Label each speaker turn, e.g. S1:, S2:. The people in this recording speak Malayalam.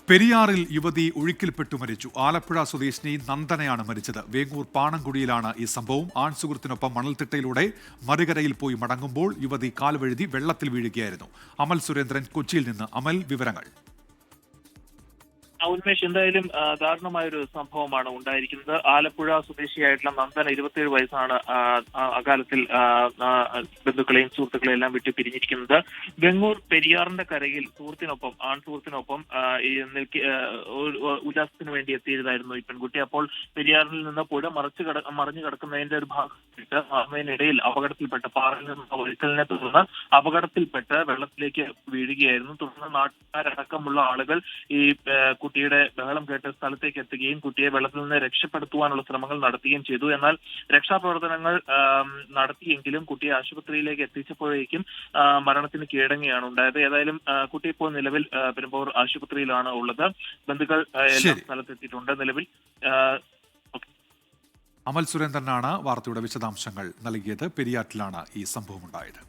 S1: പെരിയാറിൽ യുവതി ഒഴുക്കിൽപ്പെട്ടു മരിച്ചു. ആലപ്പുഴ സ്വദേശിനി നന്ദനയാണ് മരിച്ചത്. വേങ്ങൂർ പാണങ്കുടിയിലാണ് ഈ സംഭവം. ആൺസുഹൃത്തിനൊപ്പം മണൽത്തിട്ടയിലൂടെ മറുകരയിൽ പോയി മടങ്ങുമ്പോൾ യുവതി കാൽവഴുതി വെള്ളത്തിൽ വീഴുകയായിരുന്നു. അമൽ സുരേന്ദ്രൻ കൊച്ചിയിൽ നിന്ന്. അമൽ, വിവരങ്ങൾ.
S2: ഉന്മേഷ്, എന്തായാലും ദാരുണമായൊരു സംഭവമാണ് ഉണ്ടായിരിക്കുന്നത്. ആലപ്പുഴ സ്വദേശിയായിട്ടുള്ള നന്ദന 27 വയസ്സാണ് അകാലത്തിൽ ബന്ധുക്കളെയും സുഹൃത്തുക്കളെയും എല്ലാം വിട്ടു പിരിഞ്ഞിരിക്കുന്നത്. വെങ്ങൂർ പെരിയാറിന്റെ കരയിൽ ആൺസുഹൃത്തിനൊപ്പം ഉല്ലാസത്തിന് വേണ്ടി എത്തിയതായിരുന്നു ഈ പെൺകുട്ടി. അപ്പോൾ പെരിയാറിൽ നിന്ന് പുഴ മറിഞ്ഞു കിടക്കുന്നതിന്റെ ഒരു ഭാഗത്തിനിടയിൽ അപകടത്തിൽപ്പെട്ട പാറയിൽ നിന്ന് ഒഴുക്കലിനെ തുടർന്ന് അപകടത്തിൽപ്പെട്ട് വെള്ളത്തിലേക്ക് വീഴുകയായിരുന്നു. തുടർന്ന് നാട്ടുകാരടക്കമുള്ള ആളുകൾ ഈ കുട്ടിയുടെ ബഹളം കേട്ട് സ്ഥലത്തേക്ക് എത്തുകയും കുട്ടിയെ വെള്ളത്തിൽ നിന്ന് രക്ഷപ്പെടുത്തുവാനുള്ള ശ്രമങ്ങൾ നടത്തുകയും ചെയ്തു. എന്നാൽ രക്ഷാപ്രവർത്തനങ്ങൾ നടത്തിയെങ്കിലും കുട്ടിയെ ആശുപത്രിയിലേക്ക് എത്തിച്ചപ്പോഴേക്കും മരണത്തിന് കീഴടങ്ങുകയാണ് ഉണ്ടായത്. ഏതായാലും കുട്ടി ഇപ്പോൾ നിലവിൽ പെരുമ്പാവൂർ ആശുപത്രിയിലാണ് ഉള്ളത്. ബന്ധുക്കൾ എല്ലാം സ്ഥലത്തെത്തിയിട്ടുണ്ട്. നിലവിൽ
S1: അമൽ സുരേന്ദ്രനാണ് വാർത്തയുടെ വിശദാംശങ്ങൾ നൽകിയത്. പെരിയാറ്റിലാണ് ഈ സംഭവം ഉണ്ടായത്.